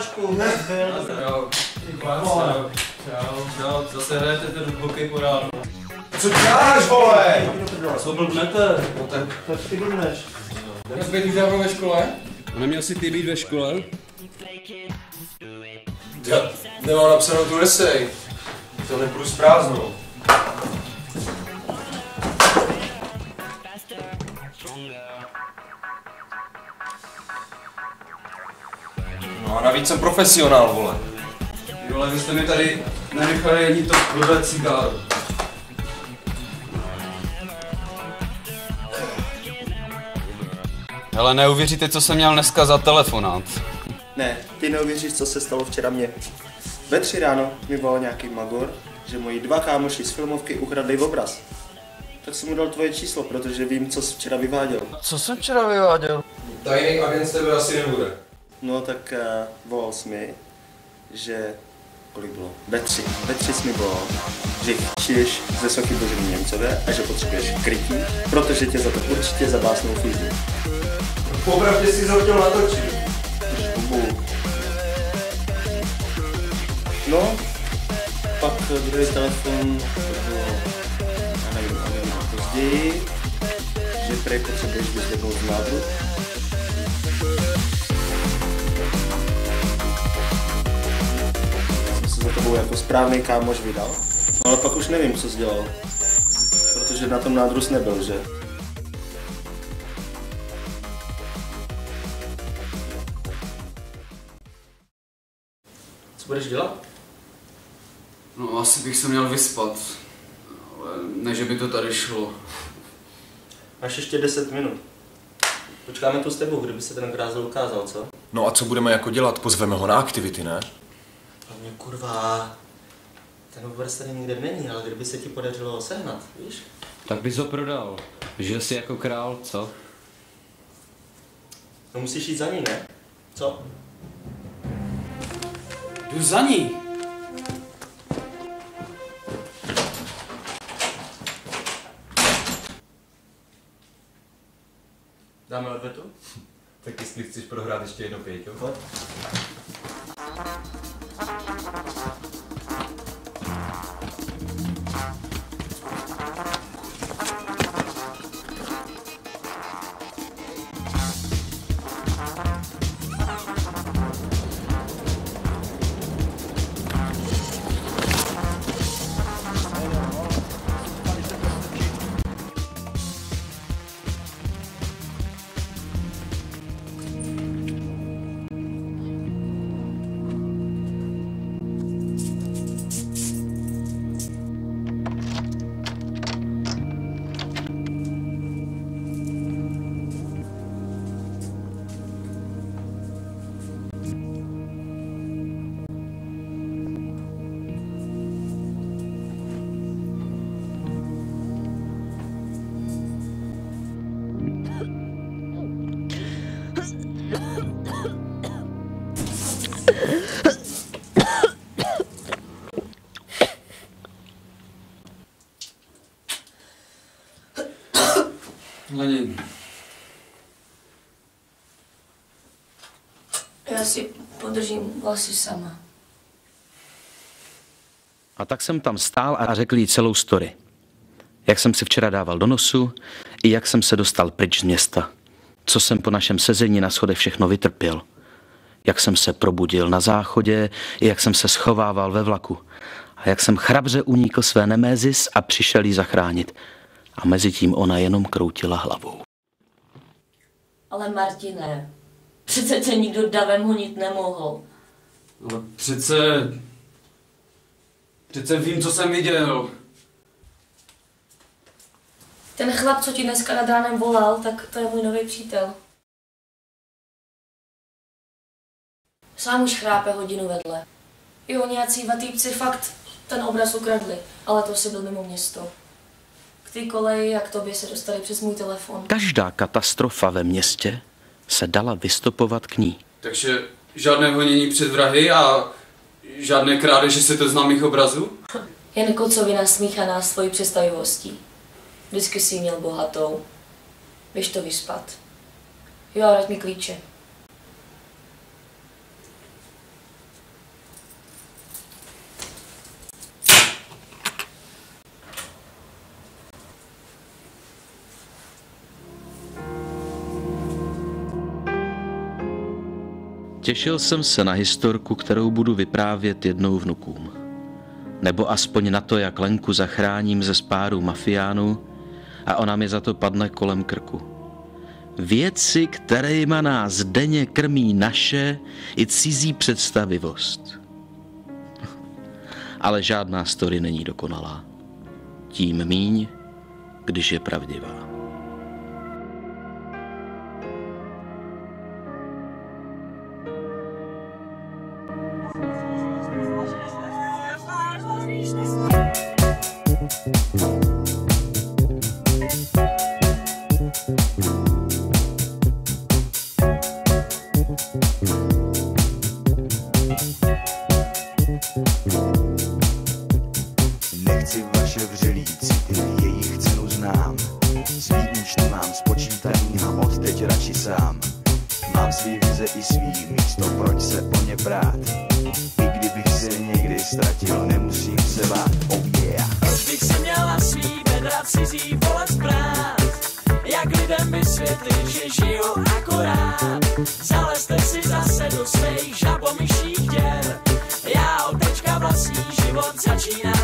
Vašku. Čau, zase hrajete ten hokej po ránu. Co děláš, vole? Co blbnete? No tak ty blbneš. Měl jsi být už dávno ve škole? A neměl jsi ty být ve škole? Já nemám napsanou tu esej. To nepůjdu s prázdnou. No a navíc jsem profesionál, vole. Vole, vy jste mi tady nenechali ani to blbé cigáro. Hele, neuvěříte, co jsem měl dneska za telefonát. Ne, ty neuvěříš, co se stalo včera mně. Ve 3 ráno mi volal nějaký magor, že moji 2 kámoši z filmovky ukradli obraz. Tak jsem mu dal tvoje číslo, protože vím, co jsi včera vyváděl. Co jsem včera vyváděl? Tajný agent z tebe asi nebude. No tak volal jsi mi, že... Kolik bylo? Ve 3 jsi mi volal, že chčíš ze sochy Boženy Němcové a že potřebuješ krytí, protože tě za to určitě zabásnou fízí. Popravdě si ho chtěl natočit. No, pak druhý telefon, to bylo, já nevím, později, že prej potřebuješ vyzvednout z nádru. Jsem se za tebou jako správný kámoš vydal, no, ale pak už nevím, co jsi dělal, protože na tom nádru jsi nebyl, že? Co budeš dělat? No, asi bych se měl vyspat. Ale ne, že by to tady šlo. Máš ještě 10 minut. Počkáme tu s tebou, kdyby se ten grázel ukázal, co? No a co budeme jako dělat? Pozveme ho na aktivity, ne? Hlavně kurva, ten obraz tady nikde není, ale kdyby se ti podařilo ho sehnat, víš? Tak bys ho prodal. Žil jsi jako král, co? No musíš jít za ní, ne? Co? Jdu za ní. Dáme odvetu? Tak jestli chceš prohrát ještě jedno pěťo. Pojď. Leni. Já si podržím vlasy sama. A tak jsem tam stál a řekl jí celou story. Jak jsem si včera dával do nosu, i jak jsem se dostal pryč z města. Co jsem po našem sezení na schodech všechno vytrpěl. Jak jsem se probudil na záchodě, i jak jsem se schovával ve vlaku. A jak jsem chrabře unikl své nemézis a přišel jí zachránit. A mezi tím ona jenom kroutila hlavou. Ale Martine, přece tě nikdo davem honit nemohl. Ale přece vím, co jsem viděl. Ten chlap, co ti dneska nad ránem volal, tak to je můj nový přítel. Sám už chrápe hodinu vedle. Jo, nějací dva týpci fakt ten obraz ukradli, ale to si byl mimo město. K té koleji a k tobě se dostali přes můj telefon. Každá katastrofa ve městě se dala vystopovat k ní. Takže žádné honění před vrahy a žádné krádeže světoznámých obrazů? Jen kocovina smíchaná s tvojí představivostí. Vždycky jsi ji měl bohatou. Běž to vyspat. Jo, a vrať mi klíče. Těšil jsem se na historku, kterou budu vyprávět jednou vnukům. Nebo aspoň na to, jak Lenku zachráním ze spáru mafiánů a ona mi za to padne kolem krku. Věci, kterejma nás denně krmí naše i cizí představivost. Ale žádná story není dokonalá. Tím míň, když je pravdivá. Nechci vaše vřelý city, jejich cenu znám. Svý účty mám spočítaný a odteď radši sám. Mám svý vize i svý místo, proč se o ně brát? I kdybych se někdy ztratil, nemusím se bát, oh yeah. Proč bych si měla svý bedra cizí bolest brát? Jak lidem vysvětlit, že žiju akorát? Zalezte si zase do svých žabomyších děr. Já od teďka vlastní život začínám